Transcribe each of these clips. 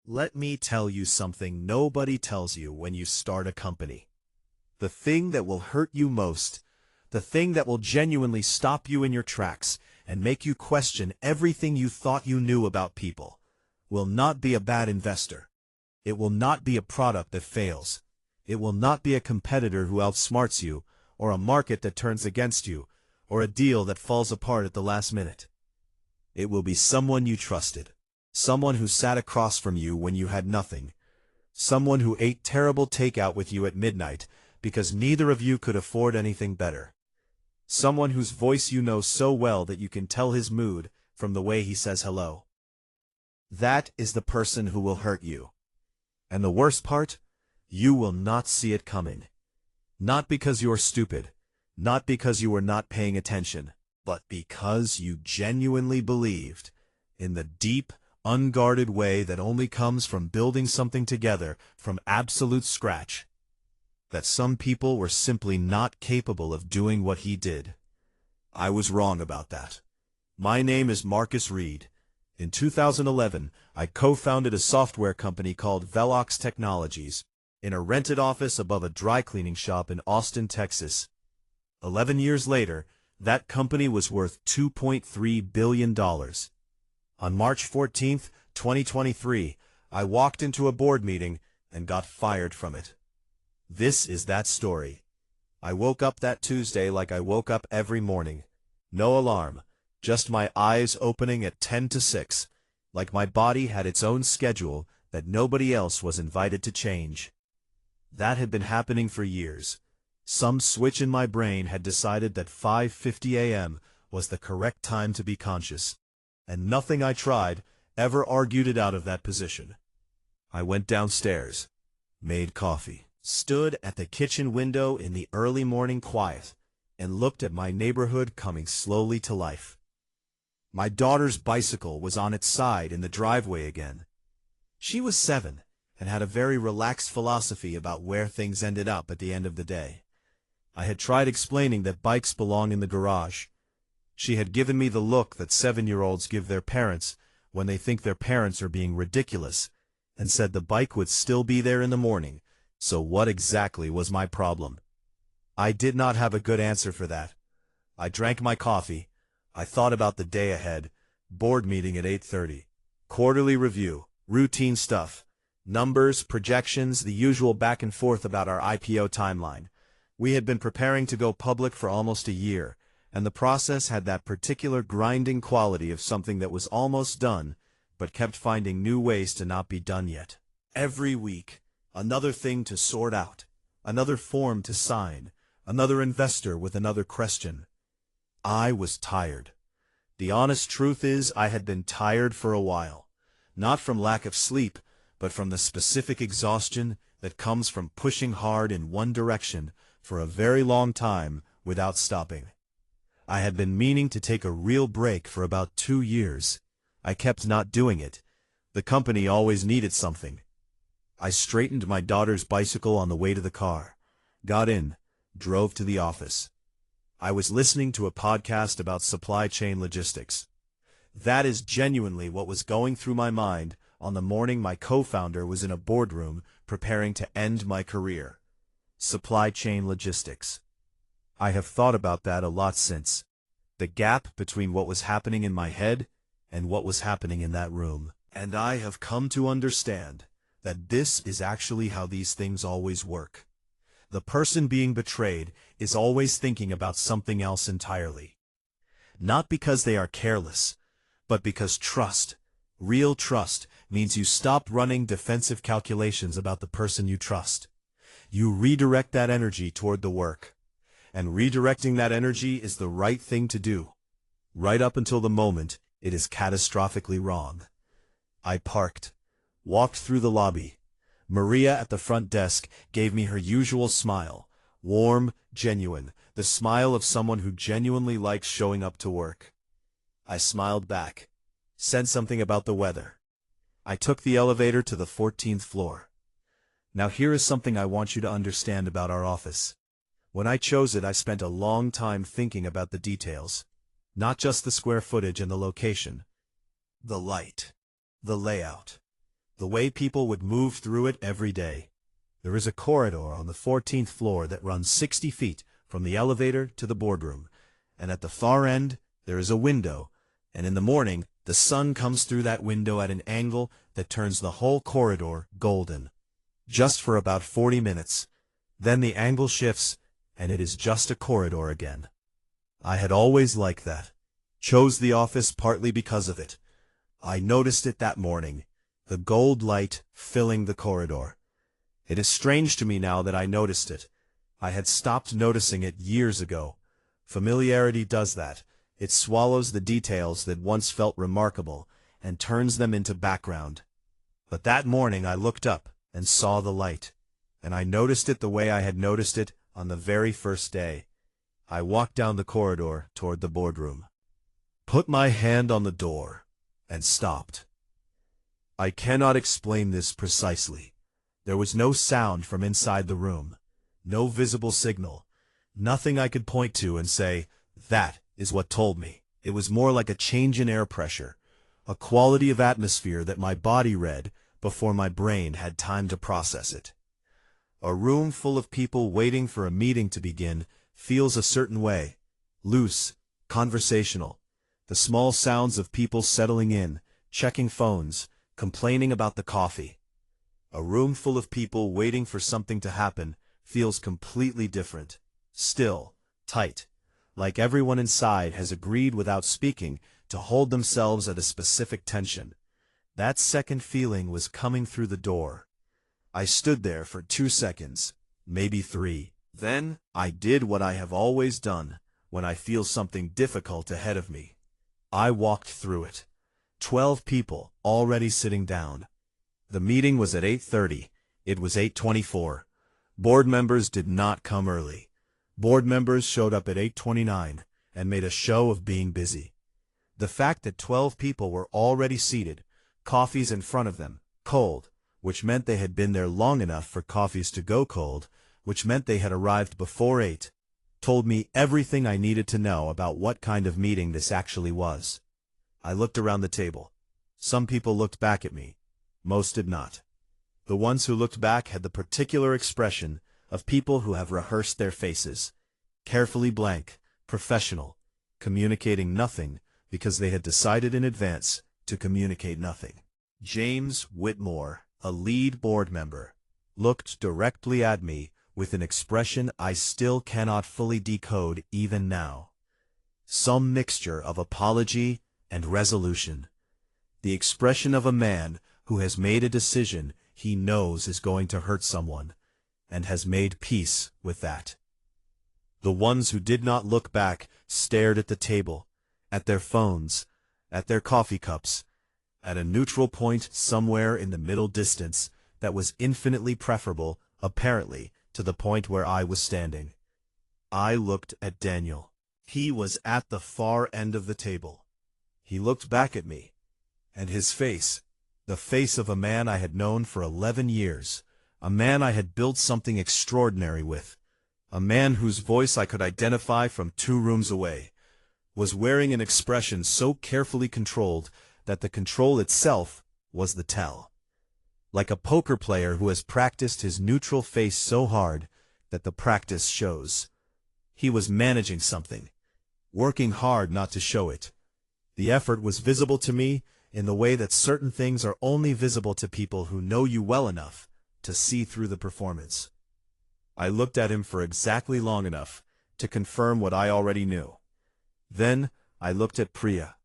Let me tell you something nobody tells you when you start a company. The thing that will hurt you most, the thing that will genuinely stop you in your tracks and make you question everything you thought you knew about people, will not be a bad investor. It will not be a product that fails. It will not be a competitor who outsmarts you, or a market that turns against you, or a deal that falls apart at the last minute. It will be someone you trusted. Someone who sat across from you when you had nothing. Someone who ate terrible takeout with you at midnight because neither of you could afford anything better. Someone whose voice you know so well that you can tell his mood from the way he says hello. That is the person who will hurt you. And the worst part? You will not see it coming. Not because you're stupid, not because you were not paying attention, but because you genuinely believed in the deep, unguarded way that only comes from building something together from absolute scratch, that some people were simply not capable of doing what he did. I was wrong about that. My name is Marcus Reed. In 2011, I co-founded a software company called VELOX Technologies in a rented office above a dry cleaning shop in Austin, Texas. 11 years later, that company was worth $2.3 billion. On March 14, 2023, I walked into a board meeting and got fired from it. This is that story. I woke up that Tuesday like I woke up every morning. No alarm, just my eyes opening at 10 to 6, like my body had its own schedule that nobody else was invited to change. That had been happening for years. Some switch in my brain had decided that 5:50 a.m. was the correct time to be conscious. And nothing I tried ever argued it out of that position. I went downstairs, made coffee, stood at the kitchen window in the early morning quiet, and looked at my neighborhood coming slowly to life. My daughter's bicycle was on its side in the driveway again. She was 7 and had a very relaxed philosophy about where things ended up at the end of the day. I had tried explaining that bikes belong in the garage. She had given me the look that 7-year-olds give their parents when they think their parents are being ridiculous, and said the bike would still be there in the morning, so what exactly was my problem? I did not have a good answer for that. I drank my coffee. I thought about the day ahead, board meeting at 8:30, quarterly review, routine stuff, numbers, projections, the usual back and forth about our IPO timeline. We had been preparing to go public for almost a year, and the process had that particular grinding quality of something that was almost done, but kept finding new ways to not be done yet. Every week, another thing to sort out, another form to sign, another investor with another question. I was tired. The honest truth is I had been tired for a while, not from lack of sleep, but from the specific exhaustion that comes from pushing hard in one direction for a very long time without stopping. I had been meaning to take a real break for about 2 years. I kept not doing it. The company always needed something. I straightened my daughter's bicycle on the way to the car, got in, drove to the office. I was listening to a podcast about supply chain logistics. That is genuinely what was going through my mind on the morning my co-founder was in a boardroom preparing to end my career. Supply chain logistics. I have thought about that a lot since. The gap between what was happening in my head and what was happening in that room. And I have come to understand that this is actually how these things always work. The person being betrayed is always thinking about something else entirely. Not because they are careless, but because trust, real trust, means you stop running defensive calculations about the person you trust. You redirect that energy toward the work. And redirecting that energy is the right thing to do, right up until the moment it is catastrophically wrong. I parked, walked through the lobby. Maria at the front desk gave me her usual smile, warm, genuine, the smile of someone who genuinely likes showing up to work. I smiled back, said something about the weather. I took the elevator to the 14th floor. Now here is something I want you to understand about our office. When I chose it, I spent a long time thinking about the details, not just the square footage and the location. The light, the layout, the way people would move through it every day. There is a corridor on the 14th floor that runs 60 feet from the elevator to the boardroom, and at the far end there is a window, and in the morning the sun comes through that window at an angle that turns the whole corridor golden. Just for about 40 minutes. Then the angle shifts, and it is just a corridor again. I had always liked that. Chose the office partly because of it. I noticed it that morning, the gold light filling the corridor. It is strange to me now that I noticed it. I had stopped noticing it years ago. Familiarity does that. It swallows the details that once felt remarkable and turns them into background. But that morning I looked up and saw the light, and I noticed it the way I had noticed it on the very first day. I walked down the corridor toward the boardroom, put my hand on the door, and stopped. I cannot explain this precisely. There was no sound from inside the room, no visible signal, nothing I could point to and say, that is what told me. It was more like a change in air pressure, a quality of atmosphere that my body read before my brain had time to process it. A room full of people waiting for a meeting to begin feels a certain way, loose, conversational. The small sounds of people settling in, checking phones, complaining about the coffee. A room full of people waiting for something to happen feels completely different, still, tight, like everyone inside has agreed without speaking to hold themselves at a specific tension. That second feeling was coming through the door. I stood there for 2 seconds, maybe 3. Then I did what I have always done when I feel something difficult ahead of me. I walked through it. 12 people already sitting down. The meeting was at 8:30. It was 8:24. Board members did not come early. Board members showed up at 8:29 and made a show of being busy. The fact that 12 people were already seated, coffees in front of them, cold, which meant they had been there long enough for coffees to go cold, which meant they had arrived before 8, told me everything I needed to know about what kind of meeting this actually was. I looked around the table. Some people looked back at me. Most did not. The ones who looked back had the particular expression of people who have rehearsed their faces, carefully blank, professional, communicating nothing because they had decided in advance to communicate nothing. James Whitmore, a lead board member, looked directly at me with an expression I still cannot fully decode even now. Some mixture of apology and resolution. The expression of a man who has made a decision he knows is going to hurt someone, and has made peace with that. The ones who did not look back stared at the table, at their phones, at their coffee cups, at a neutral point somewhere in the middle distance that was infinitely preferable, apparently, to the point where I was standing. I looked at Daniel. He was at the far end of the table. He looked back at me, and his face, the face of a man I had known for 11 years, a man I had built something extraordinary with, a man whose voice I could identify from 2 rooms away, was wearing an expression so carefully controlled that the control itself was the tell. Like a poker player who has practiced his neutral face so hard that the practice shows. He was managing something, working hard not to show it. The effort was visible to me in the way that certain things are only visible to people who know you well enough to see through the performance. I looked at him for exactly long enough to confirm what I already knew. Then I looked at Priya.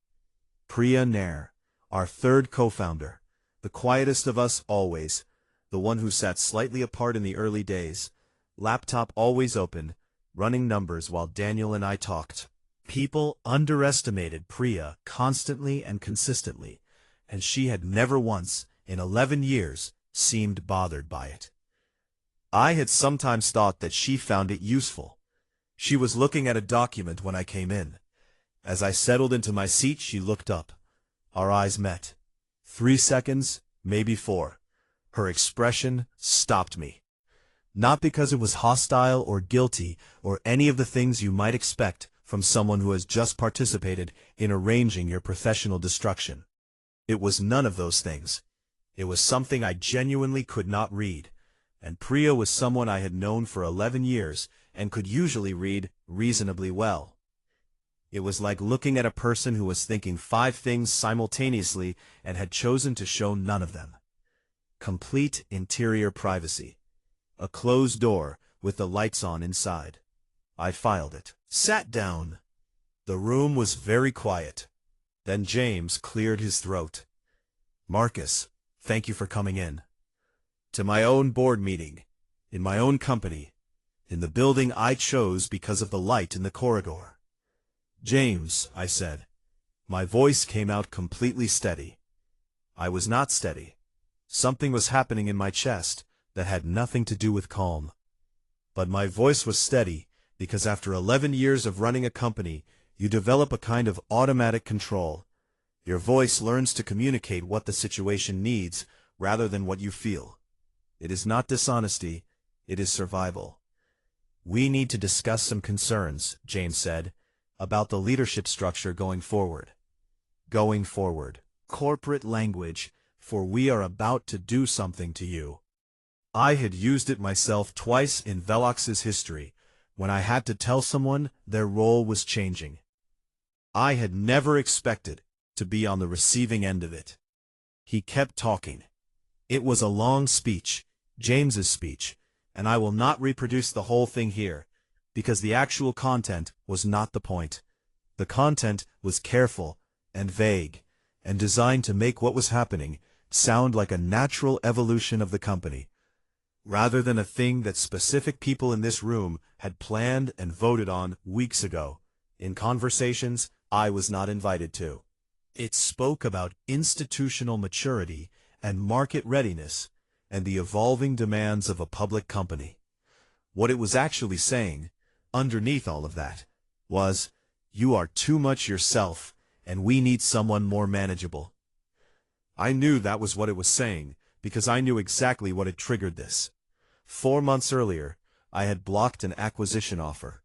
Priya Nair, our third co-founder, the quietest of us always, the one who sat slightly apart in the early days, laptop always open, running numbers while Daniel and I talked. People underestimated Priya constantly and consistently, and she had never once, in 11 years, seemed bothered by it. I had sometimes thought that she found it useful. She was looking at a document when I came in. As I settled into my seat, she looked up. Our eyes met. 3 seconds, maybe 4. Her expression stopped me. Not because it was hostile or guilty or any of the things you might expect from someone who has just participated in arranging your professional destruction. It was none of those things. It was something I genuinely could not read, and Priya was someone I had known for 11 years and could usually read reasonably well. It was like looking at a person who was thinking 5 things simultaneously and had chosen to show none of them. Complete interior privacy. A closed door with the lights on inside. I filed it. Sat down. The room was very quiet. Then James cleared his throat. "Marcus, thank you for coming in. To my own board meeting, in my own company, in the building I chose because of the light in the corridor." "James," I said. My voice came out completely steady. I was not steady. Something was happening in my chest that had nothing to do with calm. But my voice was steady because after 11 years of running a company, you develop a kind of automatic control. Your voice learns to communicate what the situation needs rather than what you feel. It is not dishonesty, it is survival. "We need to discuss some concerns," James said, "about the leadership structure going forward." Going forward. Corporate language, for we are about to do something to you. I had used it myself twice in VELOX's history, when I had to tell someone their role was changing. I had never expected to be on the receiving end of it. He kept talking. It was a long speech, James's speech, and I will not reproduce the whole thing here, because the actual content was not the point. The content was careful and vague, and designed to make what was happening sound like a natural evolution of the company, rather than a thing that specific people in this room had planned and voted on weeks ago, in conversations I was not invited to. It spoke about institutional maturity and market readiness and the evolving demands of a public company. What it was actually saying, underneath all of that, was, "You are too much yourself, and we need someone more manageable." I knew that was what it was saying, because I knew exactly what had triggered this. 4 months earlier, I had blocked an acquisition offer.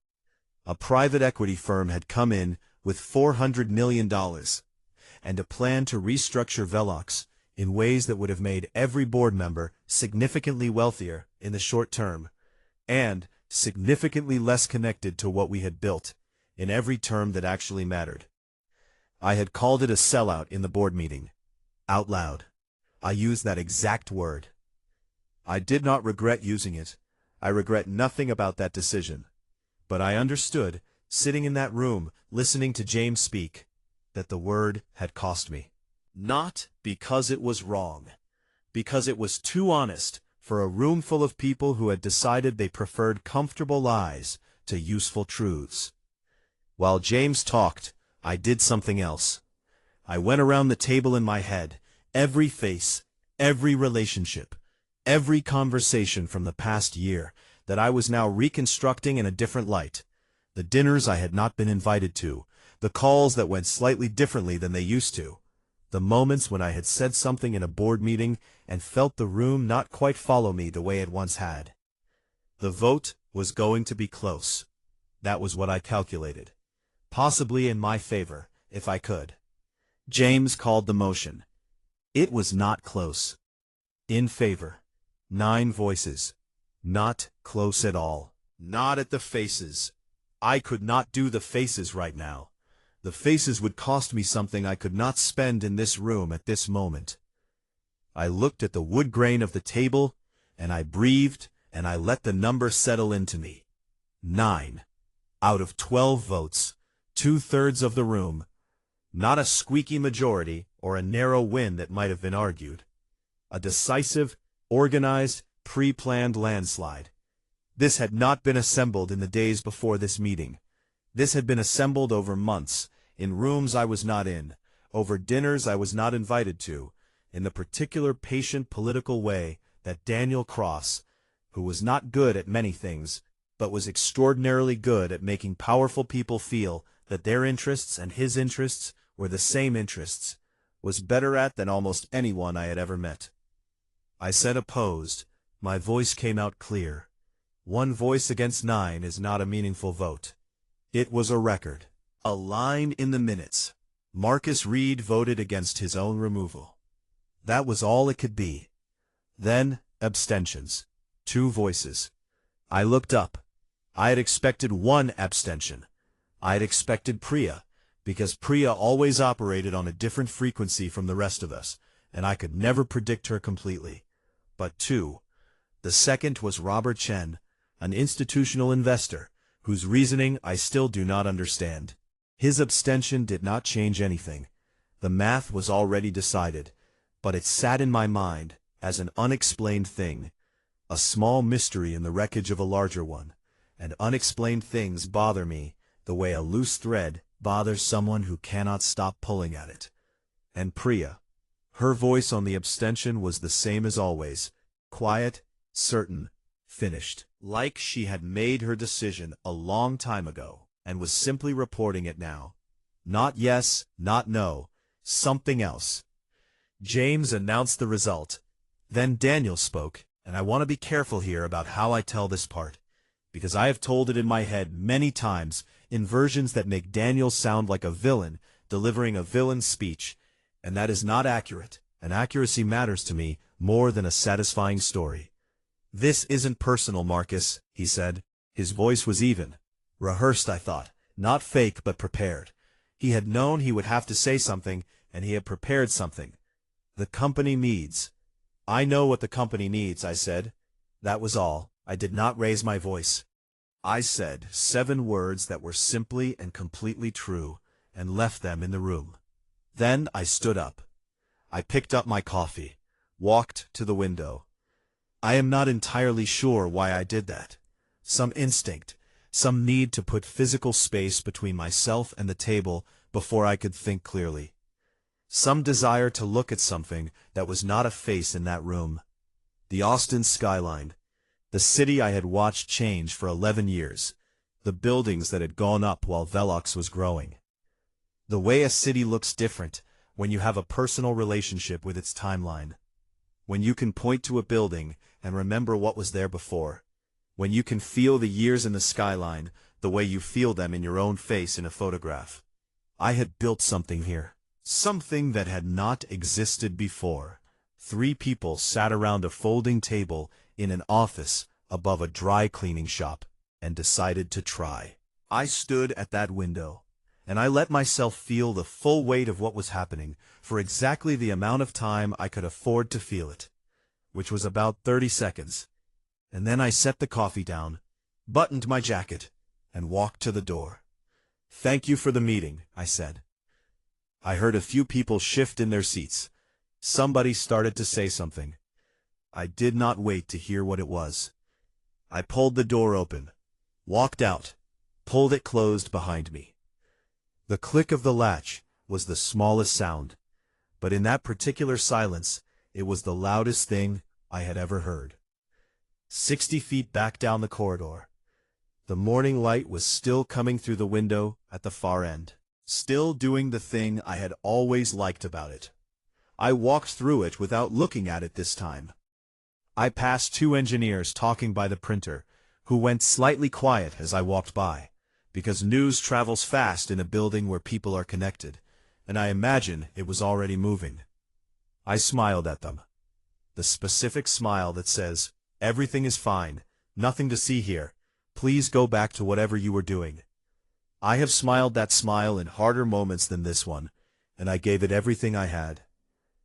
A private equity firm had come in with $400 million, and a plan to restructure VELOX in ways that would have made every board member significantly wealthier in the short term, and significantly less connected to what we had built, in every term that actually mattered. I had called it a sellout in the board meeting. Out loud. I used that exact word. I did not regret using it. I regret nothing about that decision. But I understood, sitting in that room, listening to James speak, that the word had cost me. Not because it was wrong. Because it was too honest for a room full of people who had decided they preferred comfortable lies to useful truths. While James talked, I did something else. I went around the table in my head, every face, every relationship, every conversation from the past year that I was now reconstructing in a different light. The dinners I had not been invited to, the calls that went slightly differently than they used to, the moments when I had said something in a board meeting and felt the room not quite follow me the way it once had. The vote was going to be close. That was what I calculated. Possibly in my favor, if I could. James called the motion. It was not close. In favor. 9 voices. Not close at all. Not at the faces. I could not do the faces right now. The faces would cost me something I could not spend in this room at this moment. I looked at the wood grain of the table, and I breathed, and I let the number settle into me. 9. Out of 12 votes, 2/3 of the room. Not a squeaky majority or a narrow win that might have been argued. A decisive, organized, pre-planned landslide. This had not been assembled in the days before this meeting. This had been assembled over months, in rooms I was not in, over dinners I was not invited to, in the particular patient political way that Daniel Cross, who was not good at many things, but was extraordinarily good at making powerful people feel that their interests and his interests were the same interests, was better at than almost anyone I had ever met. I said opposed. My voice came out clear. 1 voice against 9 is not a meaningful vote. It was a record. A line in the minutes. Marcus Reed voted against his own removal. That was all it could be. Then, abstentions. 2 voices. I looked up. I had expected 1 abstention. I had expected Priya, because Priya always operated on a different frequency from the rest of us, and I could never predict her completely. But 2. The second was Robert Chen, an institutional investor, whose reasoning I still do not understand. His abstention did not change anything. The math was already decided, but it sat in my mind as an unexplained thing, a small mystery in the wreckage of a larger one, and unexplained things bother me the way a loose thread bothers someone who cannot stop pulling at it. And Priya, her voice on the abstention was the same as always, quiet, certain, finished, like she had made her decision a long time ago and was simply reporting it now. Not yes, not no, something else. James announced the result. Then Daniel spoke, and I want to be careful here about how I tell this part, because I have told it in my head many times in versions that make Daniel sound like a villain delivering a villain's speech, and that is not accurate, and accuracy matters to me more than a satisfying story. This isn't personal, Marcus, he said. His voice was even. Rehearsed, I thought. Not fake, but prepared. He had known he would have to say something, and he had prepared something. The company needs. I know what the company needs, I said. That was all. I did not raise my voice. I said 7 words that were simply and completely true, and left them in the room. Then I stood up. I picked up my coffee, walked to the window. I am not entirely sure why I did that. Some instinct, some need to put physical space between myself and the table before I could think clearly. Some desire to look at something that was not a face in that room. The Austin skyline, the city I had watched change for 11 years, the buildings that had gone up while VELOX was growing. The way a city looks different when you have a personal relationship with its timeline. When you can point to a building and remember what was there before. When you can feel the years in the skyline the way you feel them in your own face in a photograph. I had built something here. Something that had not existed before. 3 people sat around a folding table in an office above a dry cleaning shop and decided to try. I stood at that window, and I let myself feel the full weight of what was happening for exactly the amount of time I could afford to feel it, which was about 30 seconds. And then I set the coffee down, buttoned my jacket, and walked to the door. "Thank you for the meeting," I said. I heard a few people shift in their seats. Somebody started to say something. I did not wait to hear what it was. I pulled the door open, walked out, pulled it closed behind me. The click of the latch was the smallest sound, but in that particular silence, it was the loudest thing I had ever heard. 60 feet back down the corridor, the morning light was still coming through the window at the far end. Still doing the thing I had always liked about it. I walked through it without looking at it this time. I passed 2 engineers talking by the printer, who went slightly quiet as I walked by, because news travels fast in a building where people are connected, and I imagine it was already moving. I smiled at them. The specific smile that says, "Everything is fine, nothing to see here, please go back to whatever you were doing." I have smiled that smile in harder moments than this one, and I gave it everything I had.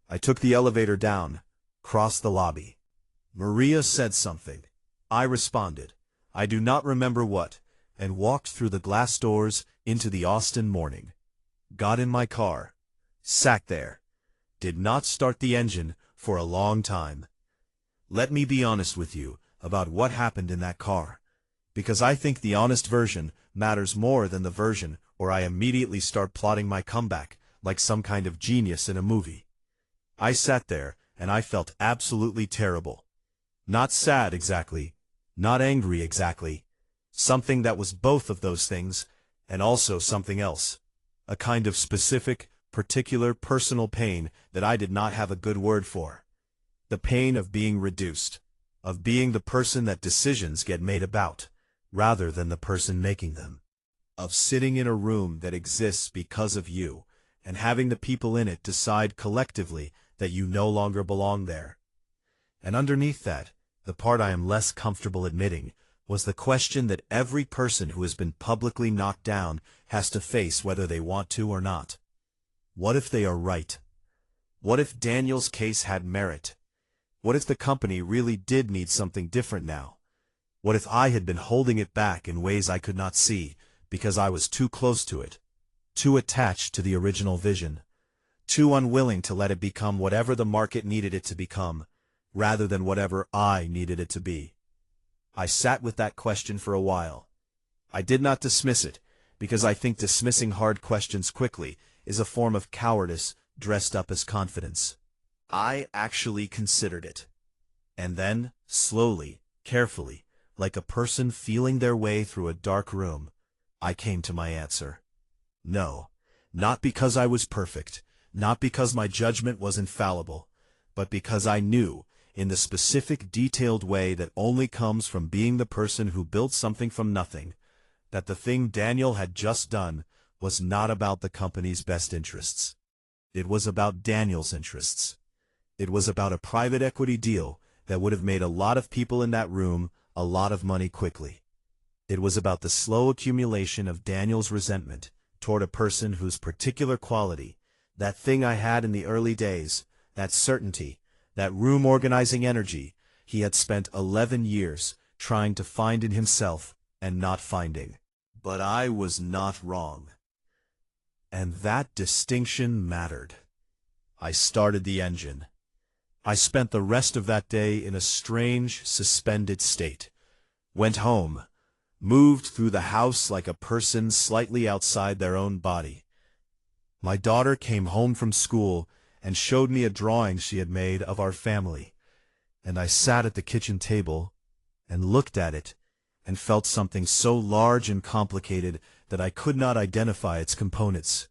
I took the elevator down, crossed the lobby. Maria said something. I responded. I do not remember what, and walked through the glass doors into the Austin morning. Got in my car. Sat there. Did not start the engine for a long time. Let me be honest with you about what happened in that car, because I think the honest version matters more than the version where I immediately start plotting my comeback like some kind of genius in a movie. I sat there, and I felt absolutely terrible. Not sad exactly, not angry exactly. Something that was both of those things, and also something else. A kind of specific, particular personal pain that I did not have a good word for. The pain of being reduced, of being the person that decisions get made about, rather than the person making them. Of sitting in a room that exists because of you, and having the people in it decide collectively that you no longer belong there. And underneath that, the part I am less comfortable admitting, was the question that every person who has been publicly knocked down has to face whether they want to or not. What if they are right? What if Daniel's case had merit? What if the company really did need something different now? What if I had been holding it back in ways I could not see because I was too close to it, too attached to the original vision, too unwilling to let it become whatever the market needed it to become, rather than whatever I needed it to be? I sat with that question for a while. I did not dismiss it, because I think dismissing hard questions quickly is a form of cowardice dressed up as confidence. I actually considered it. And then, slowly, carefully, like a person feeling their way through a dark room, I came to my answer. No, not because I was perfect, not because my judgment was infallible, but because I knew, in the specific detailed way that only comes from being the person who built something from nothing, that the thing Daniel had just done was not about the company's best interests. It was about Daniel's interests. It was about a private equity deal that would have made a lot of people in that room a lot of money quickly. It was about the slow accumulation of Daniel's resentment toward a person whose particular quality, that thing I had in the early days, that certainty, that room-organizing energy, he had spent 11 years trying to find in himself and not finding. But I was not wrong. And that distinction mattered. I started the engine. I spent the rest of that day in a strange, suspended state. Went home, moved through the house like a person slightly outside their own body. My daughter came home from school and showed me a drawing she had made of our family, and I sat at the kitchen table and looked at it and felt something so large and complicated that I could not identify its components.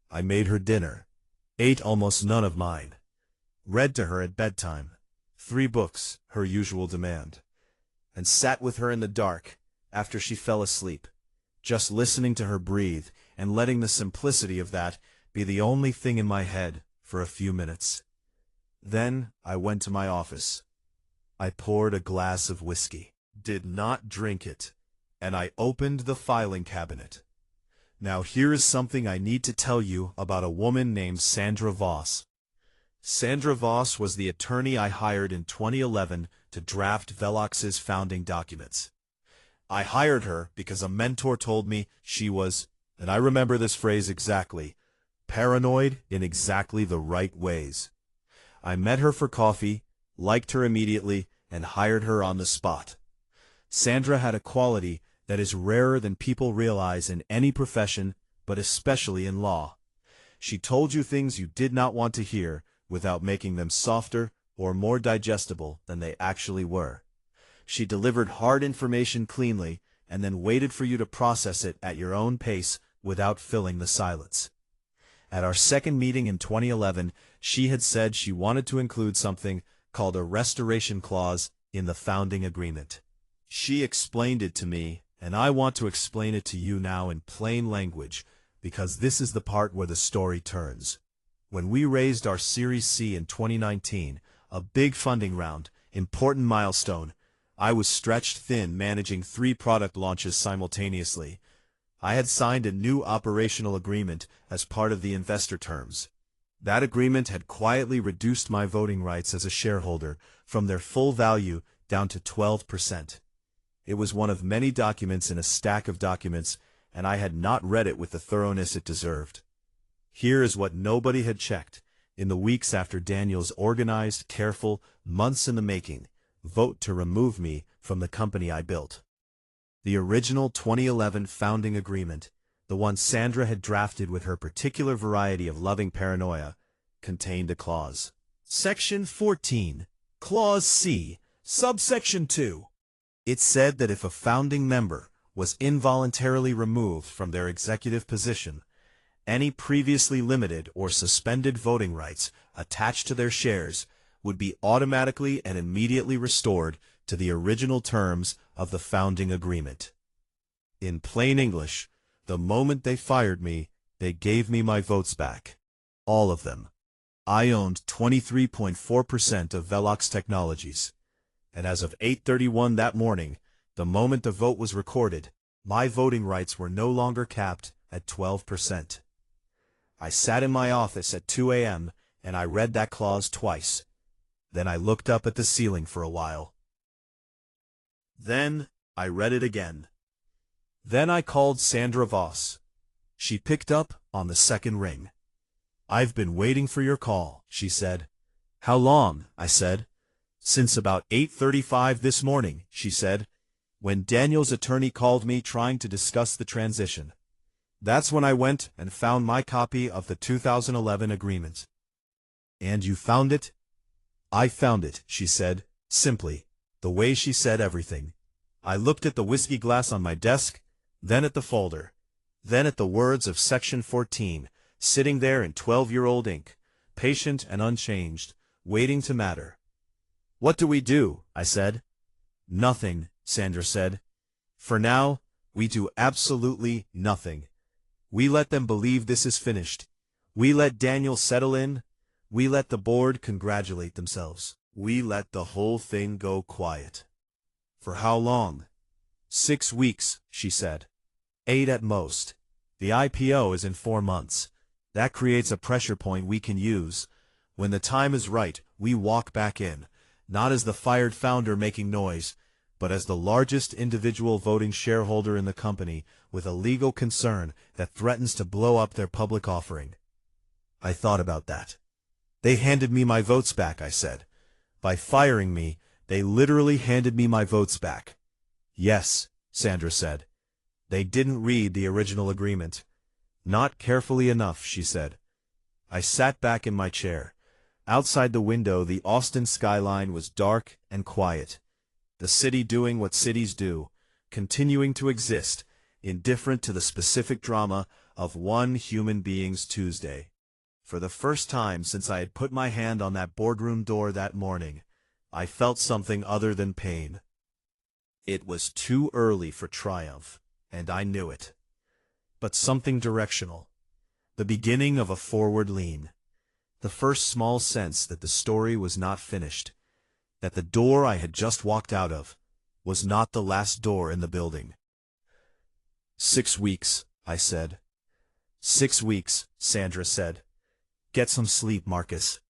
I made her dinner, ate almost none of mine, read to her at bedtime, 3 books, her usual demand, and sat with her in the dark after she fell asleep, just listening to her breathe and letting the simplicity of that be the only thing in my head for a few minutes. Then I went to my office. I poured a glass of whiskey, did not drink it, and I opened the filing cabinet. Now here is something I need to tell you about a woman named Sandra Voss. Sandra Voss was the attorney I hired in 2011 to draft VELOX's founding documents. I hired her because a mentor told me she was, and I remember this phrase exactly, paranoid in exactly the right ways. I met her for coffee, liked her immediately, and hired her on the spot. Sandra had a quality that is rarer than people realize in any profession, but especially in law. She told you things you did not want to hear without making them softer or more digestible than they actually were. She delivered hard information cleanly and then waited for you to process it at your own pace without filling the silence. At our second meeting in 2011, she had said she wanted to include something called a restoration clause in the founding agreement. She explained it to me, and I want to explain it to you now in plain language, because this is the part where the story turns. When we raised our Series C in 2019, a big funding round, important milestone, I was stretched thin managing 3 product launches simultaneously. I had signed a new operational agreement as part of the investor terms. That agreement had quietly reduced my voting rights as a shareholder from their full value down to 12%. It was one of many documents in a stack of documents, and I had not read it with the thoroughness it deserved. Here is what nobody had checked in the weeks after Daniel's organized, careful, months in the making vote to remove me from the company I built. The original 2011 founding agreement, the one Sandra had drafted with her particular variety of loving paranoia, contained a clause. Section 14, Clause C, subsection 2. It said that if a founding member was involuntarily removed from their executive position, any previously limited or suspended voting rights attached to their shares would be automatically and immediately restored to the original terms of the founding agreement. In plain English, the moment they fired me, they gave me my votes back. All of them. I owned 23.4% of VELOX Technologies. And as of 8:31 that morning, the moment the vote was recorded, my voting rights were no longer capped at 12%. I sat in my office at 2 a.m. and I read that clause twice. Then I looked up at the ceiling for a while. Then I read it again. Then I called Sandra Voss. She picked up on the second ring. "I've been waiting for your call," she said. "How long?" I said. "Since about 8:35 this morning," she said, "when Daniel's attorney called me trying to discuss the transition. That's when I went and found my copy of the 2011 agreement." "And you found it?" "I found it," she said, simply, the way she said everything. I looked at the whiskey glass on my desk, then at the folder, then at the words of Section 14, sitting there in 12-year-old ink, patient and unchanged, waiting to matter. "What do we do?" I said. "Nothing," Sandra said. "For now, we do absolutely nothing. We let them believe this is finished. We let Daniel settle in. We let the board congratulate themselves. We let the whole thing go quiet." "For how long?" 6 weeks, she said. 8 at most. The IPO is in 4 months. That creates a pressure point we can use. When the time is right, we walk back in, not as the fired founder making noise, but as the largest individual voting shareholder in the company with a legal concern that threatens to blow up their public offering. I thought about that. "They handed me my votes back," I said. "By firing me, they literally handed me my votes back." "Yes," Sandra said. "They didn't read the original agreement." "Not carefully enough," she said. I sat back in my chair. Outside the window, the Austin skyline was dark and quiet. The city doing what cities do, continuing to exist, indifferent to the specific drama of one human being's Tuesday. For the first time since I had put my hand on that boardroom door that morning, I felt something other than pain. It was too early for triumph, and I knew it. But something directional. The beginning of a forward lean. The first small sense that the story was not finished. That the door I had just walked out of was not the last door in the building. 6 weeks, I said. 6 weeks, Sandra said. "Get some sleep, Marcus."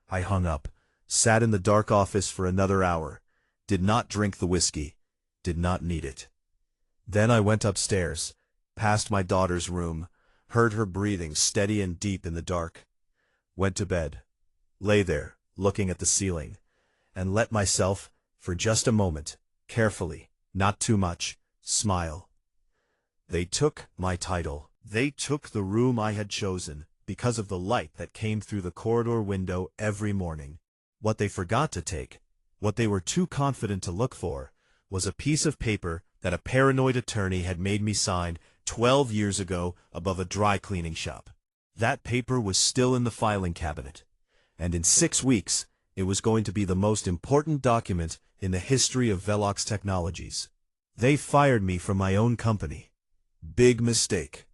I hung up, sat in the dark office for another hour, did not drink the whiskey, did not need it. Then I went upstairs, past my daughter's room, heard her breathing steady and deep in the dark. Went to bed, lay there, looking at the ceiling, and let myself, for just a moment, carefully, not too much, smile. They took my title. They took the room I had chosen, because of the light that came through the corridor window every morning. What they forgot to take, what they were too confident to look for, was a piece of paper that a paranoid attorney had made me sign 12 years ago above a dry cleaning shop. That paper was still in the filing cabinet, and in 6 weeks, it was going to be the most important document in the history of VELOX Technologies. They fired me from my own company. Big mistake.